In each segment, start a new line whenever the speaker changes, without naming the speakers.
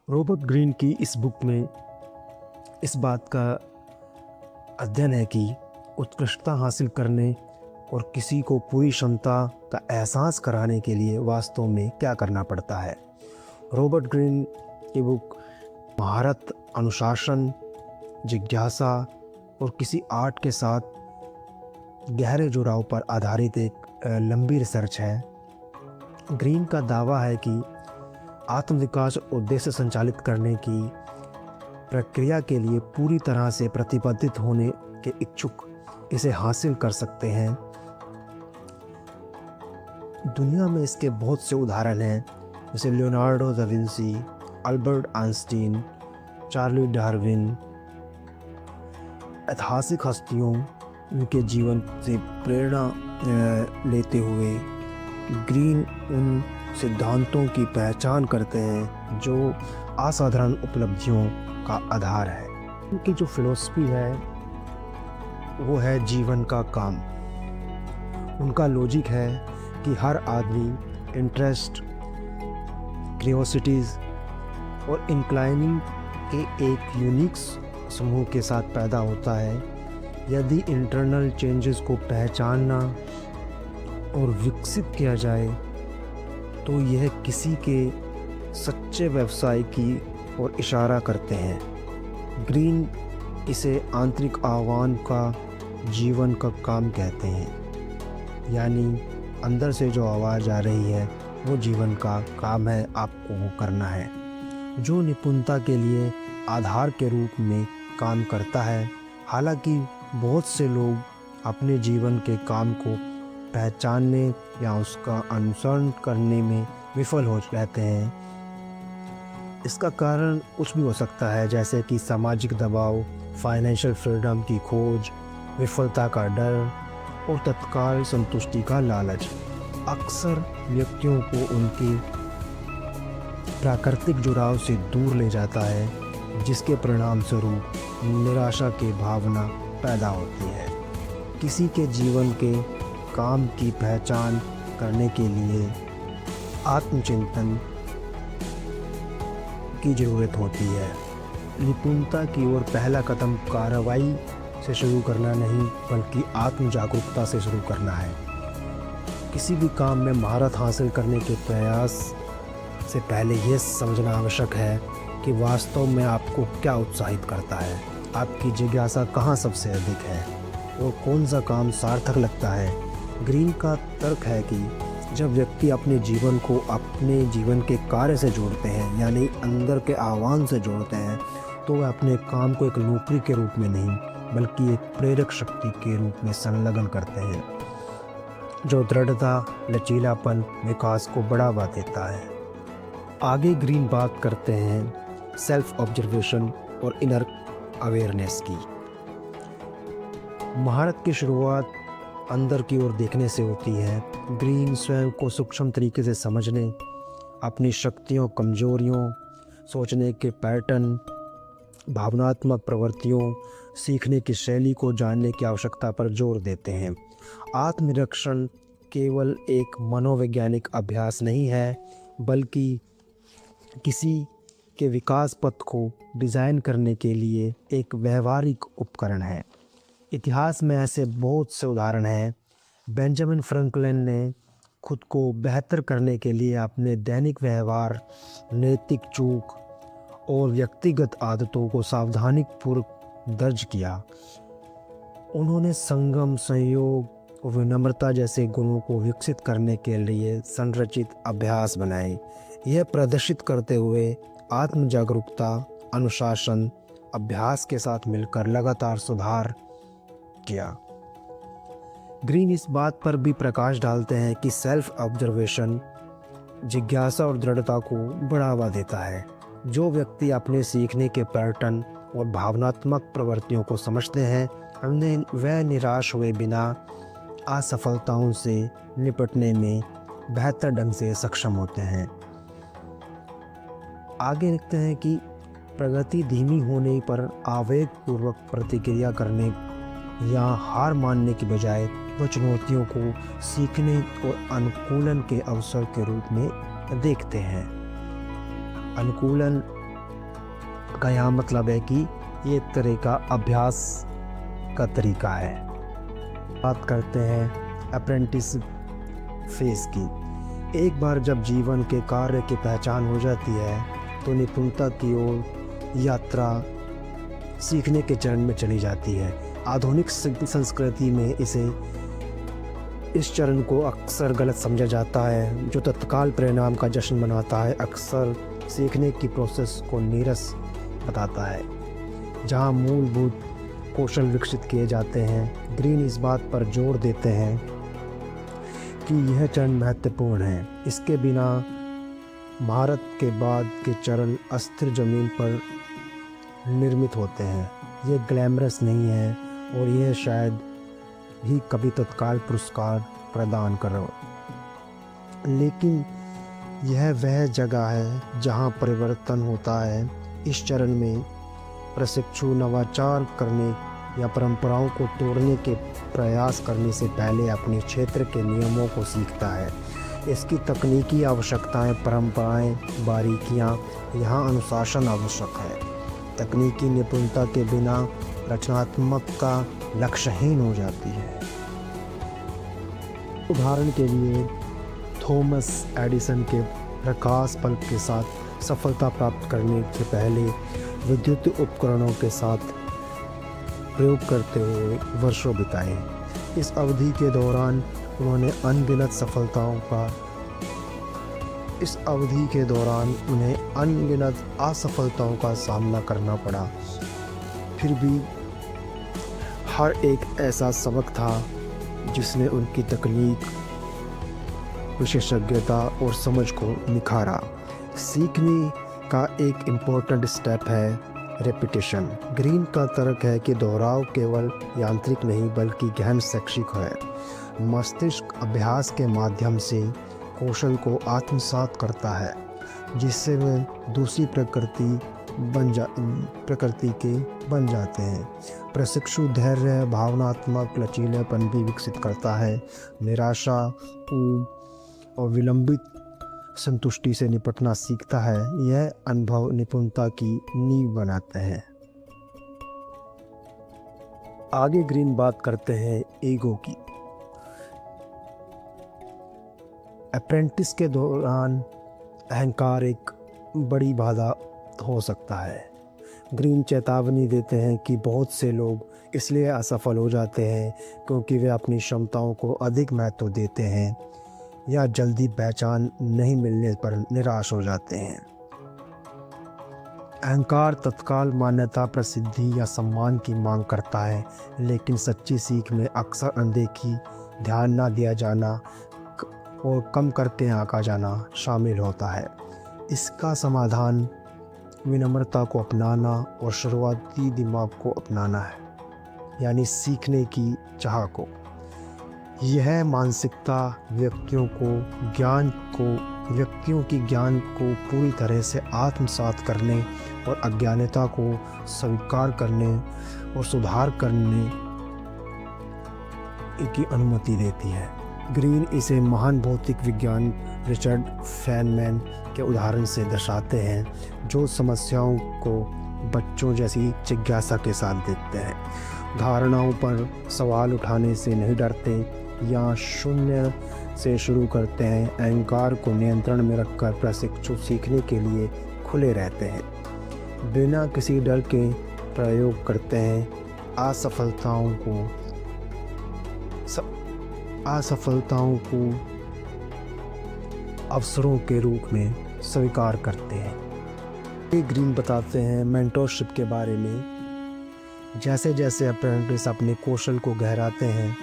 Robert Greene की इस book में इस बात का अध्ययन है कि उत्कृष्टता हासिल करने और किसी को पूरी क्षमता का एहसास कराने के लिए वास्तव में क्या करना पड़ता है। रॉबर्ट ग्रीन की बुक महारत, अनुशासन, जिज्ञासा और किसी आर्ट के साथ गहरे जुड़ाव पर आधारित एक लंबी रिसर्च है। ग्रीन का दावा है कि आत्मविकास और उद्देश्य संचालित करने की प्रक्रिया के लिए पूरी तरह से प्रतिबद्धित होने के इच्छुक इसे हासिल कर सकते हैं। दुनिया में इसके बहुत से उदाहरण हैं, जैसे Leonardo da Vinci, Albert Einstein, Charlie Darwin. ऐतिहासिक हस्तियों उनके जीवन से प्रेरणा लेते हुए ग्रीन उन सिद्धांतों की पहचान करते हैं जो असाधारण उपलब्धियों का आधार है। उनकी जो फिलॉसफी है वो है जीवन का काम। उनका लॉजिक है कि हर आदमी इंटरेस्ट, क्यूरियोसिटीज़ और इंक्लाइनिंग के एक यूनिक समूह के साथ पैदा होता है। यदि इंटरनल चेंजेस को पहचानना और विकसित किया जाए तो यह किसी के सच्चे व्यवसाय की ओर इशारा करते हैं। ग्रीन इसे आंतरिक आह्वान का जीवन का काम कहते हैं, यानी अंदर से जो आवाज़ आ रही है वो जीवन का काम है, आपको वो करना है, जो निपुणता के लिए आधार के रूप में काम करता है। हालांकि बहुत से लोग अपने जीवन के काम को पहचानने या उसका अनुसरण करने में विफल हो रहते हैं। इसका कारण कुछ भी हो सकता है, जैसे कि सामाजिक दबाव, फाइनेंशियल फ्रीडम की खोज, विफलता का डर और तत्काल संतुष्टि का लालच अक्सर व्यक्तियों को उनके प्राकृतिक जुड़ाव से दूर ले जाता है, जिसके परिणाम स्वरूप निराशा की भावना पैदा होती है। किसी के जीवन के काम की पहचान करने के लिए आत्मचिंतन की ज़रूरत होती है। निपुणता की ओर पहला कदम कार्रवाई से शुरू करना नहीं, बल्कि आत्म जागरूकता से शुरू करना है। किसी भी काम में महारत हासिल करने के प्रयास से पहले यह समझना आवश्यक है कि वास्तव में आपको क्या उत्साहित करता है, आपकी जिज्ञासा कहाँ सबसे अधिक है और कौन सा काम सार्थक लगता है। ग्रीन का तर्क है कि जब व्यक्ति अपने जीवन को अपने जीवन के कार्य से जोड़ते हैं, यानी अंदर के आह्वान से जोड़ते हैं, तो वह अपने काम को एक नौकरी के रूप में नहीं, बल्कि एक प्रेरक शक्ति के रूप में संलग्न करते हैं, जो दृढ़ता, लचीलापन, विकास को बढ़ावा देता है। आगे ग्रीन बात करते हैं सेल्फ ऑब्जर्वेशन और इनर अवेयरनेस की। महारत की शुरुआत अंदर की ओर देखने से होती है। ग्रीन स्वयं को सूक्ष्म तरीके से समझने, अपनी शक्तियों, कमजोरियों, सोचने के पैटर्न, भावनात्मक प्रवृत्तियों, सीखने की शैली को जानने की आवश्यकता पर जोर देते हैं। आत्मनिरीक्षण केवल एक मनोवैज्ञानिक अभ्यास नहीं है, बल्कि किसी के विकास पथ को डिज़ाइन करने के लिए एक व्यवहारिक उपकरण है। इतिहास में ऐसे बहुत से उदाहरण हैं। बेंजामिन फ्रैंकलिन ने खुद को बेहतर करने के लिए अपने दैनिक व्यवहार, नैतिक चूक और व्यक्तिगत आदतों को सावधानीपूर्वक दर्ज किया। उन्होंने संगम, संयोग और विनम्रता जैसे गुणों को विकसित करने के लिए संरचित अभ्यास बनाए। यह प्रदर्शित करते हुए आत्म जागरूकता, अनुशासन, अभ्यास के साथ मिलकर लगातार सुधार किया। ग्रीन इस बात पर भी प्रकाश डालते हैं कि सेल्फ ऑब्जर्वेशन जिज्ञासा और दृढ़ता को बढ़ावा देता है। जो व्यक्ति अपने सीखने के पैटर्न और भावनात्मक प्रवृत्तियों को समझते हैं, वह निराश हुए बिना असफलताओं से निपटने में बेहतर ढंग से सक्षम होते हैं। आगे लिखते हैं कि प्रगति धीमी होने पर आवेगपूर्वक प्रतिक्रिया करने या हार मानने की बजाय वह चुनौतियों को सीखने और अनुकूलन के अवसर के रूप में देखते हैं। अनुकूलन का यहाँ मतलब है कि ये एक तरह का अभ्यास का तरीका है। बात करते हैं अप्रेंटिस फेज की। एक बार जब जीवन के कार्य की पहचान हो जाती है तो निपुणता की ओर यात्रा सीखने के चरण में चली जाती है। आधुनिक संस्कृति में इस चरण को अक्सर गलत समझा जाता है, जो तत्काल परिणाम का जश्न मनाता है। अक्सर सीखने की प्रोसेस को नीरस बताता है, जहां मूलभूत कौशल विकसित किए जाते हैं। ग्रीन इस बात पर जोर देते हैं कि यह चरण महत्वपूर्ण है। इसके बिना महारत के बाद के चरण अस्थिर जमीन पर निर्मित होते हैं। ये ग्लैमरस नहीं है और यह शायद ही कभी तत्काल पुरस्कार प्रदान करो, लेकिन यह वह जगह है जहां परिवर्तन होता है। इस चरण में प्रशिक्षु नवाचार करने या परंपराओं को तोड़ने के प्रयास करने से पहले अपने क्षेत्र के नियमों को सीखता है। इसकी तकनीकी आवश्यकताएं, परंपराएं, बारीकियां, यहाँ अनुशासन आवश्यक है। तकनीकी निपुणता के बिना रचनात्मकता लक्ष्यहीन हो जाती है। उदाहरण के लिए थॉमस एडिसन के प्रकाश बल्ब के साथ सफलता प्राप्त करने से पहले विद्युत उपकरणों के साथ प्रयोग करते हुए वर्षों बिताए। इस अवधि के दौरान उन्हें अनगिनत असफलताओं का सामना करना पड़ा। फिर भी हर एक ऐसा सबक था जिसने उनकी तकनीक, विशेषज्ञता और समझ को निखारा। सीखने का एक इम्पोर्टेंट स्टेप है रेपिटेशन। ग्रीन का तर्क है कि दोहराव केवल यांत्रिक नहीं बल्कि गहन शैक्षिक है। मस्तिष्क अभ्यास के माध्यम से कौशल को आत्मसात करता है, जिससे वह दूसरी प्रकृति के बन जाते हैं। प्रशिक्षु धैर्य, भावनात्मक लचीलेपन भी विकसित करता है। निराशा, ऊब और विलंबित संतुष्टि से निपटना सीखता है। यह अनुभव निपुणता की नींव बनाते हैं। आगे ग्रीन बात करते हैं ईगो की। अप्रेंटिस के दौरान अहंकार एक बड़ी बाधा हो सकता है। ग्रीन चेतावनी देते हैं कि बहुत से लोग इसलिए असफल हो जाते हैं क्योंकि वे अपनी क्षमताओं को अधिक महत्व देते हैं या जल्दी पहचान नहीं मिलने पर निराश हो जाते हैं। अहंकार तत्काल मान्यता, प्रसिद्धि या सम्मान की मांग करता है, लेकिन सच्ची सीख में अक्सर अनदेखी, ध्यान ना दिया जाना और कम करके आंका जाना शामिल होता है। इसका समाधान विनम्रता को अपनाना और शुरुआती दिमाग को अपनाना है, यानी सीखने की चाह को। यह मानसिकता व्यक्तियों की ज्ञान को पूरी तरह से आत्मसात करने और अज्ञानता को स्वीकार करने और सुधार करने की अनुमति देती है। ग्रीन इसे महान भौतिक विज्ञान रिचर्ड फेनमैन के उदाहरण से दर्शाते हैं, जो समस्याओं को बच्चों जैसी जिज्ञासा के साथ देखते हैं, धारणाओं पर सवाल उठाने से नहीं डरते या शून्य से शुरू करते हैं। अहंकार को नियंत्रण में रखकर प्रशिक्षु सीखने के लिए खुले रहते हैं, बिना किसी डर के प्रयोग करते हैं। असफलताओं को अवसरों के रूप में स्वीकार करते हैं। ये ग्रीन बताते हैं मेंटरशिप के बारे में। जैसे जैसे अप्रेंटिस अपने कौशल को गहराते हैं,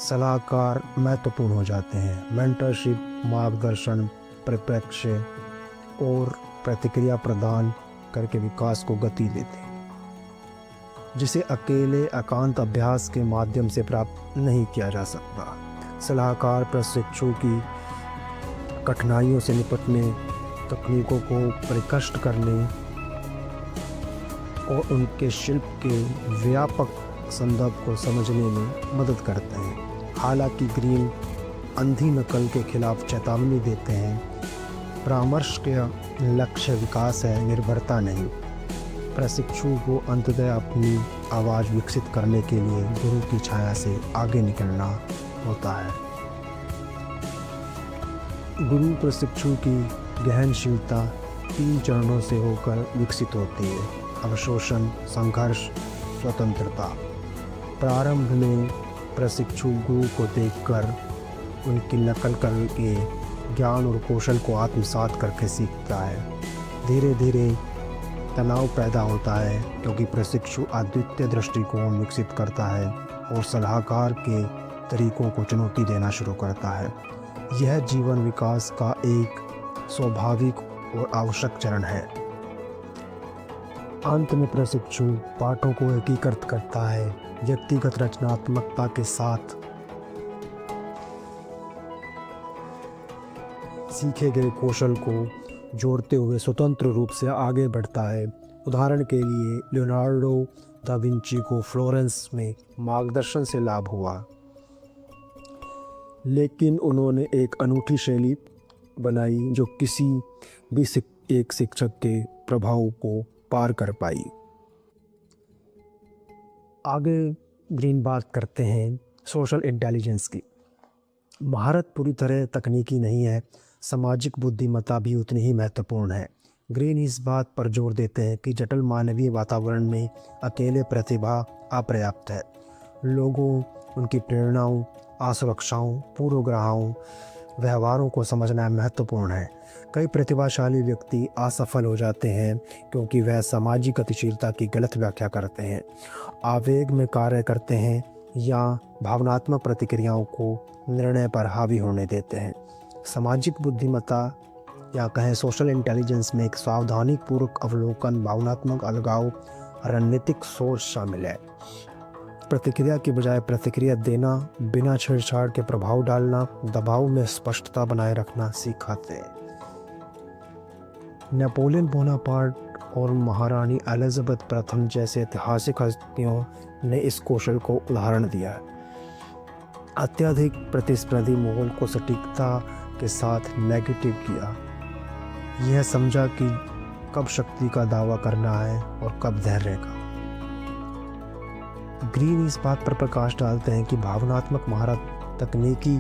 सलाहकार महत्वपूर्ण हो जाते हैं। मेंटरशिप मार्गदर्शन, परिप्रेक्ष्य और प्रतिक्रिया प्रदान करके विकास को गति देते हैं, जिसे अकेले एकांत अभ्यास के माध्यम से प्राप्त नहीं किया जा सकता। सलाहकार प्रशिक्षु की कठिनाइयों से निपटने, तकनीकों को परिष्कृत करने और उनके शिल्प के व्यापक संदर्भ को समझने में मदद करते हैं। हालांकि ग्रीन अंधी नकल के खिलाफ चेतावनी देते हैं। परामर्श का लक्ष्य विकास है, निर्भरता नहीं। प्रशिक्षु को अंततः अपनी आवाज़ विकसित करने के लिए गुरु की छाया से आगे निकलना होता है। गुरु प्रशिक्षु की गहनशीलता 3 चरणों से होकर विकसित होती है: अवशोषण, संघर्ष, स्वतंत्रता। प्रारंभ में प्रशिक्षु गुरु को देखकर उनकी नकल करके ज्ञान और कौशल को आत्मसात करके सीखता है। धीरे धीरे तनाव पैदा होता है क्योंकि प्रशिक्षु अद्वितीय दृष्टिकोण विकसित करता है और सलाहकार के तरीकों को चुनौती देना शुरू करता है। यह जीवन विकास का एक स्वाभाविक और आवश्यक चरण है। अंत में प्रशिक्षु पाठों को एकीकृत करता है, व्यक्तिगत रचनात्मकता के साथ सीखे गए कौशल को जोड़ते हुए स्वतंत्र रूप से आगे बढ़ता है। उदाहरण के लिए लियोनार्डो दा विंची को फ्लोरेंस में मार्गदर्शन से लाभ हुआ, लेकिन उन्होंने एक अनूठी शैली बनाई जो किसी भी एक शिक्षक के प्रभाव को पार कर पाई। आगे ग्रीन बात करते हैं सोशल इंटेलिजेंस की। महारत पूरी तरह तकनीकी नहीं है, सामाजिक बुद्धिमत्ता भी उतनी ही महत्वपूर्ण है। ग्रीन इस बात पर जोर देते हैं कि जटिल मानवीय वातावरण में अकेले प्रतिभा अपर्याप्त है। लोगों, उनकी प्रेरणाओं, आशंकाओं, पूर्वाग्रहों, व्यवहारों को समझना महत्वपूर्ण है। कई प्रतिभाशाली व्यक्ति असफल हो जाते हैं क्योंकि वह सामाजिक गतिशीलता की गलत व्याख्या करते हैं, आवेग में कार्य करते हैं या भावनात्मक प्रतिक्रियाओं को निर्णय पर हावी होने देते हैं। सामाजिक बुद्धिमत्ता या कहें सोशल इंटेलिजेंस में एक सावधानीपूर्वक अवलोकन, भावनात्मक अलगाव, रणनीतिक सोच शामिल है। प्रतिक्रिया की बजाय प्रतिक्रिया देना, बिना छेड़छाड़ के प्रभाव डालना, दबाव में स्पष्टता बनाए रखना सिखाते हैं। नेपोलियन बोनापार्ट और महारानी एलिजाबेथ प्रथम जैसे ऐतिहासिक हस्तियों ने इस कौशल को उदाहरण दिया है। अत्यधिक प्रतिस्पर्धी माहौल को सटीकता के साथ नेगेटिव किया। यह समझा कि कब शक्ति का दावा करना है और कब धैर्य का। ग्रीन इस बात पर प्रकाश डालते हैं कि भावनात्मक महारत तकनीकी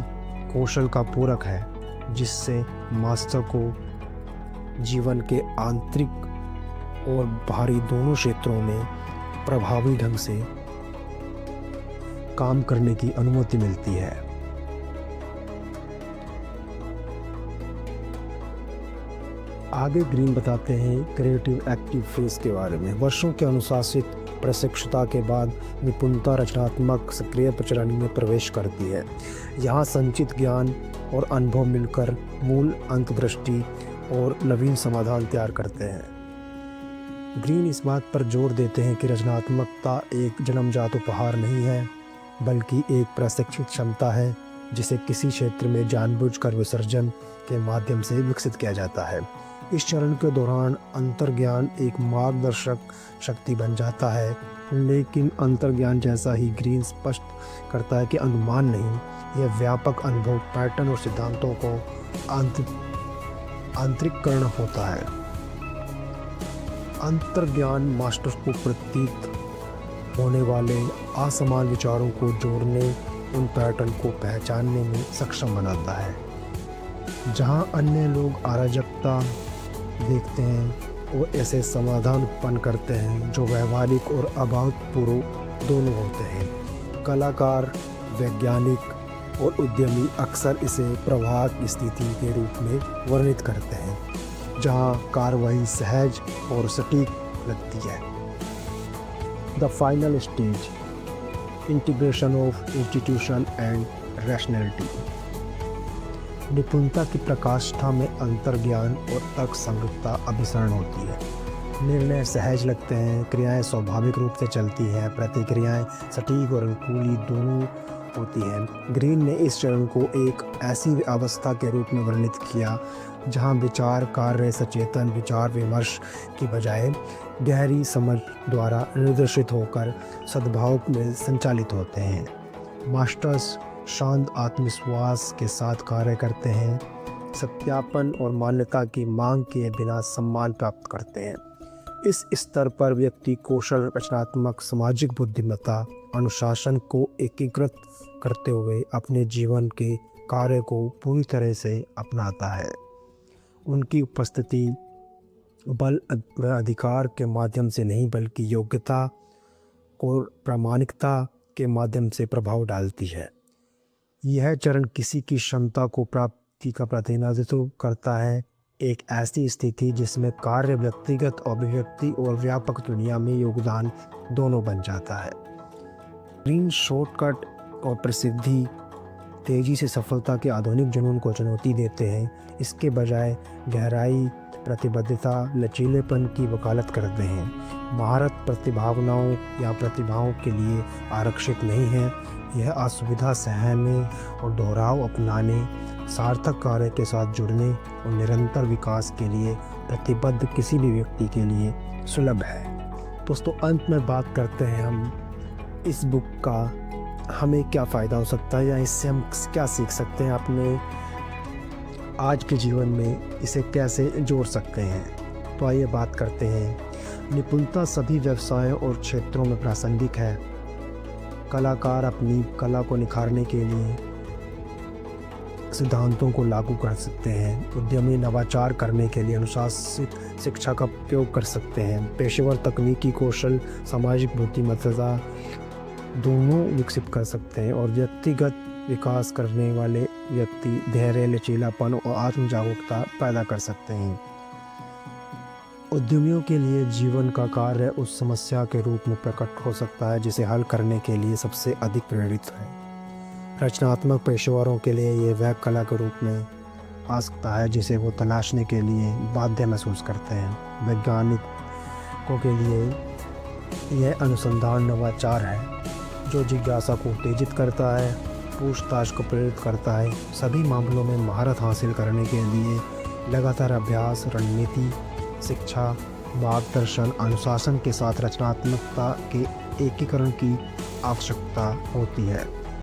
कौशल का पूरक है, जिससे मास्टर को जीवन के आंतरिक और बाहरी दोनों क्षेत्रों में प्रभावी ढंग से काम करने की अनुमति मिलती है। आगे ग्रीन बताते हैं क्रिएटिव एक्टिव फेज के बारे में। वर्षों के अनुशासित प्रशिक्षुता के बाद निपुणता रचनात्मक सक्रिय प्रचलन में प्रवेश करती है। यहाँ संचित ज्ञान और अनुभव मिलकर मूल अंतर्दृष्टि और नवीन समाधान तैयार करते हैं। ग्रीन इस बात पर जोर देते हैं कि रचनात्मकता एक जन्मजात उपहार नहीं है, बल्कि एक प्रशिक्षित क्षमता है जिसे किसी क्षेत्र में जानबूझकर विसर्जन के माध्यम से विकसित किया जाता है। इस चरण के दौरान अंतर्ज्ञान एक मार्गदर्शक शक्ति बन जाता है, लेकिन अंतर्ज्ञान जैसा ही ग्रीन स्पष्ट करता है कि अनुमान नहीं, यह व्यापक अनुभव, पैटर्न और सिद्धांतों को आंतरिककरण होता है। अंतर्ज्ञान मास्टर को प्रतीत होने वाले असमान विचारों को जोड़ने, उन पैटर्न को पहचानने में सक्षम बनाता है। जहां अन्य लोग अराजकता देखते हैं, वो ऐसे समाधान उत्पन्न करते हैं जो व्यवहारिक और अभूतपूर्व दोनों होते हैं। कलाकार, वैज्ञानिक और उद्यमी अक्सर इसे प्रवाह की स्थिति के रूप में वर्णित करते हैं, जहां कार्रवाई सहज और सटीक लगती है। The final stage, integration of institution and rationality. निपुणता की प्रकाष्ठा में अंतर्ज्ञान और तर्कसंगतता अभिसरण होती है। निर्णय सहज लगते हैं, क्रियाएं स्वाभाविक रूप से चलती हैं, प्रतिक्रियाएं सटीक और अनुकूली दोनों होती हैं। ग्रीन ने इस चरण को एक ऐसी अवस्था के रूप में वर्णित किया जहां विचार कार्य सचेतन विचार विमर्श की बजाय गहरी समझ द्वारा निर्देशित होकर सद्भाव में संचालित होते हैं। मास्टर्स शांत आत्मविश्वास के साथ कार्य करते हैं, सत्यापन और मान्यता की मांग किए बिना सम्मान प्राप्त करते हैं। इस स्तर पर व्यक्ति कौशल, रचनात्मक, सामाजिक बुद्धिमत्ता, अनुशासन को एकीकृत करते हुए अपने जीवन के कार्य को पूरी तरह से अपनाता है। उनकी उपस्थिति बल व अधिकार के माध्यम से नहीं बल्कि योग्यता और प्रामाणिकता के माध्यम से प्रभाव डालती है। यह चरण किसी की क्षमता को प्राप्ति का प्रतिनिधित्व करता है, एक ऐसी स्थिति जिसमें कार्य व्यक्तिगत अभिव्यक्ति और व्यापक दुनिया में योगदान दोनों बन जाता है। ग्रीन शॉर्टकट और प्रसिद्धि तेजी से सफलता के आधुनिक जुनून को चुनौती देते हैं। इसके बजाय गहराई, प्रतिबद्धता, लचीलेपन की वकालत करते हैं। महारत प्रतिभावनाओं या प्रतिभाओं के लिए आरक्षित नहीं है। यह असुविधा सहने और दोहराव अपनाने, सार्थक कार्य के साथ जुड़ने और निरंतर विकास के लिए प्रतिबद्ध किसी भी व्यक्ति के लिए सुलभ है। दोस्तों, अंत में बात करते हैं हम इस बुक का हमें क्या फ़ायदा हो सकता है या इससे हम क्या सीख सकते हैं, अपने आज के जीवन में इसे कैसे जोड़ सकते हैं। तो आइए बात करते हैं। निपुणता सभी व्यवसायों और क्षेत्रों में प्रासंगिक है। कलाकार अपनी कला को निखारने के लिए सिद्धांतों को लागू कर सकते हैं। उद्यमी नवाचार करने के लिए अनुशासित शिक्षा का उपयोग कर सकते हैं। पेशेवर तकनीकी कौशल, सामाजिक बुद्धिमत्ता दोनों विकसित कर सकते हैं। और व्यक्तिगत विकास करने वाले व्यक्ति धैर्य, लचीलापन और आत्म जागरूकता पैदा कर सकते हैं। उद्यमियों के लिए जीवन का कार्य उस समस्या के रूप में प्रकट हो सकता है जिसे हल करने के लिए सबसे अधिक प्रेरित है। रचनात्मक पेशेवरों के लिए ये वह कला के रूप में आ सकता है जिसे वो तलाशने के लिए बाध्य महसूस करते हैं। वैज्ञानिकों के लिए यह अनुसंधान नवाचार है जो जिज्ञासा को उत्तेजित करता है, पूछताछ को प्रेरित करता है। सभी मामलों में महारत हासिल करने के लिए लगातार अभ्यास, रणनीति, शिक्षा, मार्गदर्शन, अनुशासन के साथ रचनात्मकता के एकीकरण की आवश्यकता होती है।